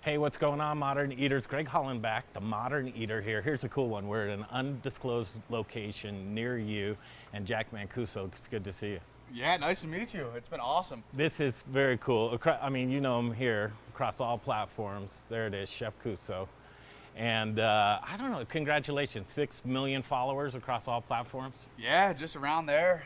Hey, what's going on, Modern Eaters? Greg Hollenbach, the Modern Eater here. Here's a cool one. We're at an undisclosed location near you, and Jack Mancuso. It's good to see you. Yeah, nice to meet you. It's been awesome. This is very cool. I mean, you know him here across all platforms. There it is, Chef Cuso. And I don't know, congratulations, 6 million followers across all platforms. Yeah, just around there.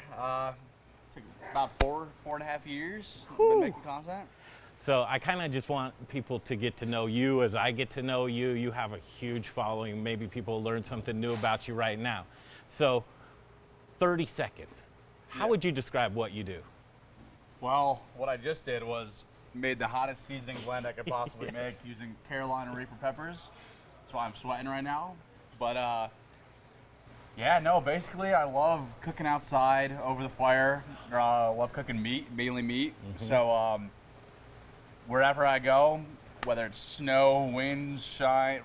Took about 4.5 years. Been making content. So I kind of just want people to get to know you as I get to know you. You have a huge following. Maybe people learn something new about you right now. So 30 seconds. How would you describe what you do? Well, what I just did was made the hottest seasoning blend I could possibly make using Carolina Reaper peppers. That's why I'm sweating right now. But yeah, no, basically I love cooking outside over the fire. Love cooking meat, mainly meat. So wherever I go, whether it's snow, wind,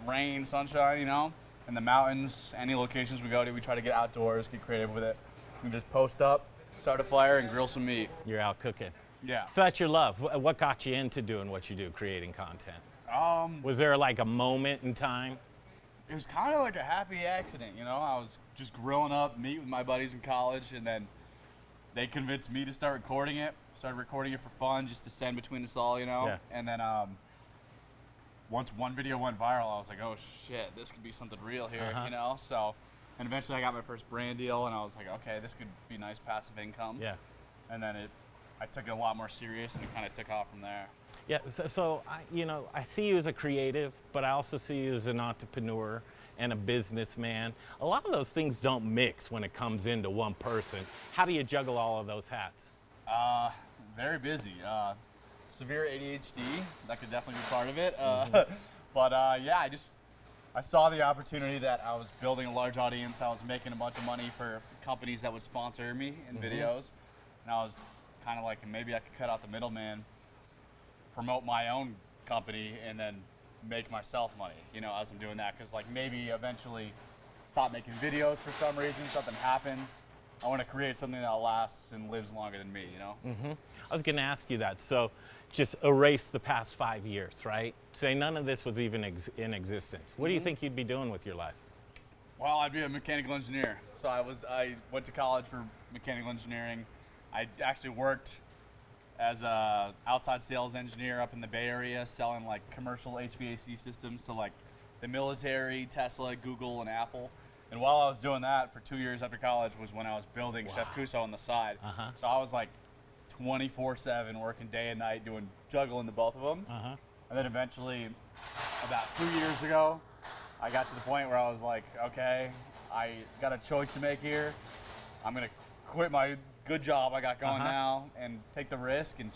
rain, sunshine, you know, in the mountains, any locations we go to, we try to get outdoors, get creative with it. We just post up, start a fire, and grill some meat. You're out cooking. Yeah. So that's your love. What got you into doing what you do, creating content? Was there like a moment in time? It was kind of like a happy accident, you know. I was just grilling up meat with my buddies in college, and then they convinced me to start recording it. Started recording it for fun, just to send between us all, you know. Yeah. And then once one video went viral, I was like, oh shit, this could be something real here, you know. So, and eventually I got my first brand deal, and I was like, okay, this could be nice passive income. Yeah. And then I took it a lot more serious, and it kind of took off from there. Yeah, so I see you as a creative, but I also see you as an entrepreneur and a businessman. A lot of those things don't mix when it comes into one person. How do you juggle all of those hats? Very busy. Severe ADHD, that could definitely be part of it. But yeah, I saw the opportunity that I was building a large audience. I was making a bunch of money for companies that would sponsor me in videos. And I was kind of like, maybe I could cut out the middleman, promote my own company, and then make myself money, you know, as I'm doing that. Because like maybe eventually stop making videos for some reason, something happens. I want to create something that lasts and lives longer than me, you know? I was gonna ask you that. So just erase the past 5 years, right? Say none of this was even in existence. What do you think you'd be doing with your life? Well, I'd be a mechanical engineer. So I went to college for mechanical engineering. I actually worked as a outside sales engineer up in the Bay Area, selling like commercial HVAC systems to like the military, Tesla, Google, and Apple. And while I was doing that for 2 years after college was when I was building Chef Cuso on the side. So I was like 24/7 working day and night, juggling the both of them. And then eventually, about 2 years ago, I got to the point where I was like, okay, I got a choice to make here. I'm gonna quit my good job I got going now and take the risk, and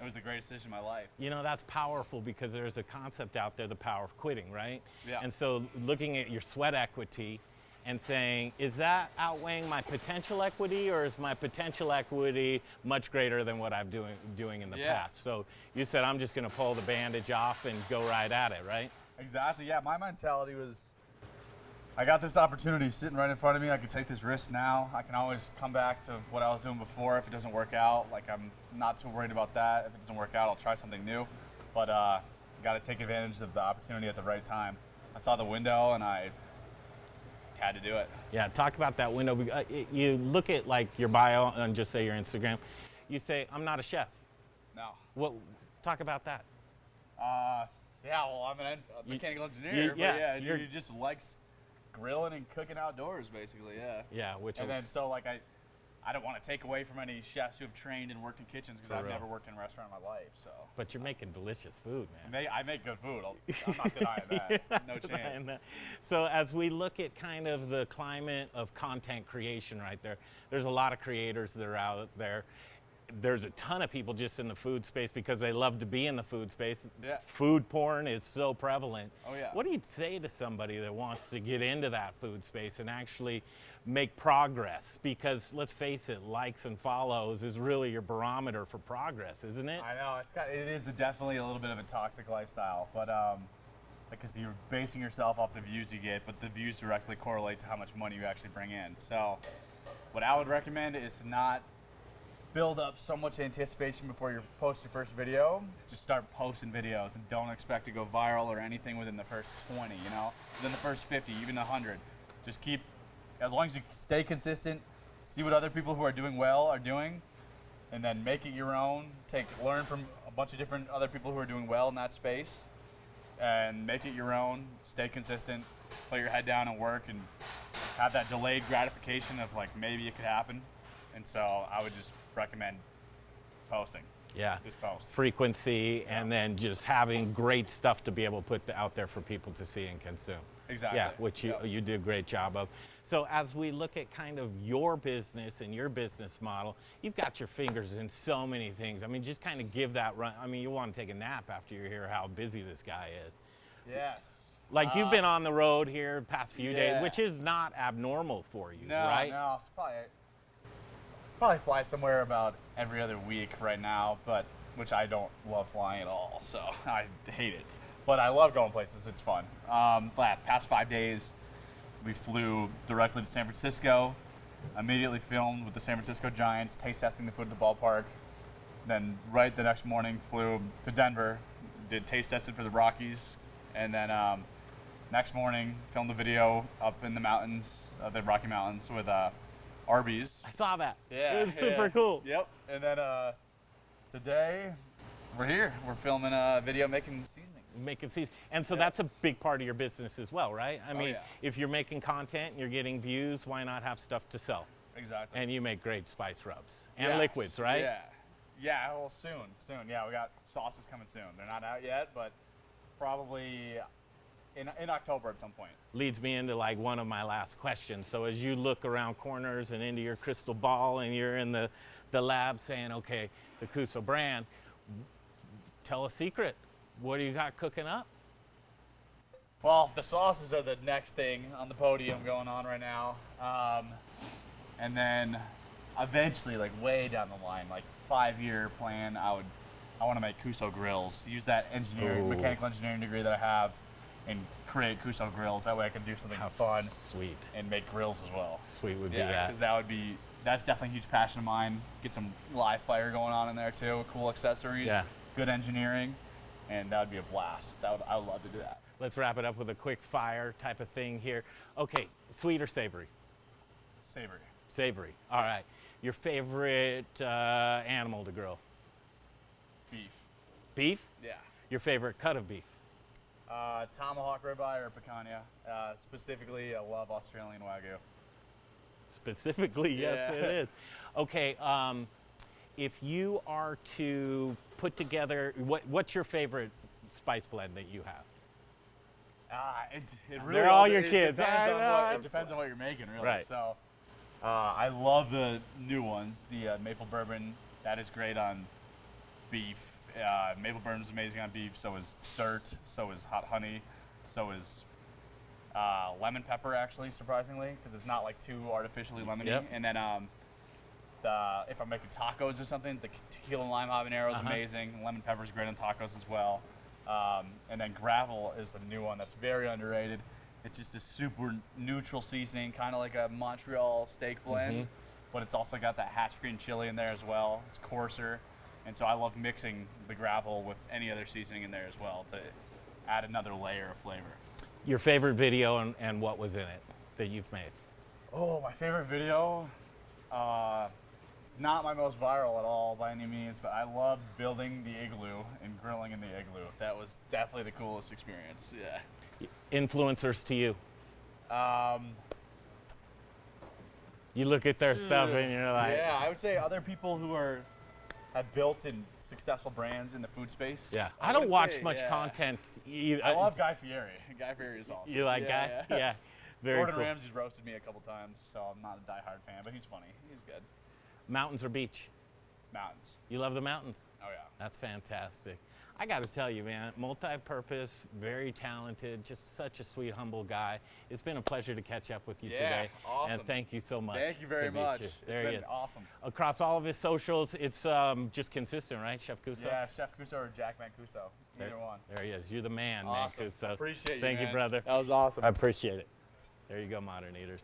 it was the greatest decision of my life. You know, that's powerful because there's a concept out there, the power of quitting, right? Yeah. And so looking at your sweat equity and saying, is that outweighing my potential equity, or is my potential equity much greater than what I'm doing in the past? So you said, I'm just gonna pull the bandage off and go right at it, right? Exactly, yeah, my mentality was, I got this opportunity sitting right in front of me. I could take this risk now. I can always come back to what I was doing before if it doesn't work out. Like, I'm not too worried about that. If it doesn't work out, I'll try something new. But got to take advantage of the opportunity at the right time. I saw the window and I had to do it. Yeah, talk about that window. You look at like your bio and just say your Instagram. You say, I'm not a chef. No. Talk about that. Yeah, well, I'm a mechanical engineer. Yeah, but you just like grilling and cooking outdoors, basically, yeah. Yeah, and then so like I don't want to take away from any chefs who have trained and worked in kitchens, because I've never worked in a restaurant in my life. So. But you're making delicious food, man. I make good food. I'm not denying that. No chance. That. So as we look at kind of the climate of content creation right there, there's a lot of creators that are out there. There's a ton of people just in the food space because they love to be in the food space. Yeah. Food porn is so prevalent. Oh, yeah. What do you say to somebody that wants to get into that food space and actually make progress? Because let's face it, likes and follows is really your barometer for progress, isn't it? I know, it is definitely a little bit of a toxic lifestyle, but because you're basing yourself off the views you get, but the views directly correlate to how much money you actually bring in. So what I would recommend is to not build up so much anticipation before you post your first video, just start posting videos and don't expect to go viral or anything within the first 20, you know? Within the first 50, even 100. Just keep, as long as you stay consistent, see what other people who are doing well are doing, and then make it your own. Learn from a bunch of different other people who are doing well in that space, and make it your own, stay consistent, put your head down and work, and have that delayed gratification of like, maybe it could happen. And so I would just recommend posting. Yeah. Just post. Frequency, and then just having great stuff to be able to put out there for people to see and consume. Exactly. Yeah, which you do a great job of. So as we look at kind of your business and your business model, you've got your fingers in so many things. I mean, just kind of give that run. I mean, you want to take a nap after you hear how busy this guy is. Yes. Like you've been on the road here past few days, yeah. which is not abnormal for you, No, right? no, it's probably fly somewhere about every other week right now, but which I don't love flying at all, so I hate it. But I love going places, it's fun. Past 5 days, we flew directly to San Francisco, immediately filmed with the San Francisco Giants, taste testing the food at the ballpark. Then right the next morning, flew to Denver, did taste testing for the Rockies, and then next morning, filmed a video up in the mountains, the Rocky Mountains, with Arby's. I saw that. Yeah, It was super cool. Yep. And then today, we're here. We're filming a video making seasonings. Making seasonings. And so that's a big part of your business as well, right? I mean, yeah. if you're making content and you're getting views, why not have stuff to sell? Exactly. And you make great spice rubs and Yes. liquids, right? Yeah. Yeah, well, soon. Yeah, we got sauces coming soon. They're not out yet, but probably in October at some point. Leads me into like one of my last questions. So as you look around corners and into your crystal ball and you're in the lab saying, okay, the Cuso brand, tell a secret. What do you got cooking up? Well, the sauces are the next thing on the podium going on right now. And then eventually, like way down the line, like 5-year plan, I want to make Cuso grills. Use that mechanical engineering degree that I have and create Cuso grills. That way I can do something fun. Sweet. And make grills as well. Sweet would be that. Because that's definitely a huge passion of mine. Get some live fire going on in there too, cool accessories, good engineering, and that would be a blast. I would love to do that. Let's wrap it up with a quick fire type of thing here. Okay, sweet or savory? Savory. Savory, all right. Your favorite animal to grill? Beef. Beef? Yeah. Your favorite cut of beef? Tomahawk ribeye or picanha. Specifically, I love Australian Wagyu. Specifically, yes, it is. Okay, if you are to put together, what's your favorite spice blend that you have? It really They're all your kids. It depends on what you're making, really. Right. So, I love the new ones. The maple bourbon, that is great on beef. Maple bourbon's amazing on beef. So is dirt. So is hot honey. So is lemon pepper, actually, surprisingly, because it's not like too artificially lemony. Yep. And then if I'm making tacos or something, the tequila and lime habanero is amazing. Lemon pepper is great on tacos as well. And then gravel is a new one that's very underrated. It's just a super neutral seasoning, kind of like a Montreal steak blend, but it's also got that hatch green chili in there as well. It's coarser, and so I love mixing the gravel with any other seasoning in there as well to add another layer of flavor. Your favorite video and what was in it that you've made? Oh, my favorite video? It's not my most viral at all by any means, but I love building the igloo and grilling in the igloo. That was definitely the coolest experience, yeah. Influencers to you? You look at their stuff and you're like... Yeah, I would say other people who have built in successful brands in the food space. Yeah, I don't watch much content. I love Guy Fieri. Guy Fieri is awesome. You like Guy? Yeah. Very Gordon cool. Ramsay's roasted me a couple times, so I'm not a diehard fan, but he's funny. He's good. Mountains or beach? Mountains. You love the mountains? Oh, yeah. That's fantastic. I got to tell you, man, multi-purpose, very talented, just such a sweet, humble guy. It's been a pleasure to catch up with you today. Awesome. And thank you so much. Thank you very much. There he is. Awesome. Across all of his socials, it's just consistent, right, Chef Cuso? Yeah, Chef Cuso or Jack Mancuso. Either one. There he is. You're the man, Awesome. Mancuso. Appreciate you, Thank you, man. brother. That was awesome. I appreciate it. There you go, Modern Eaters.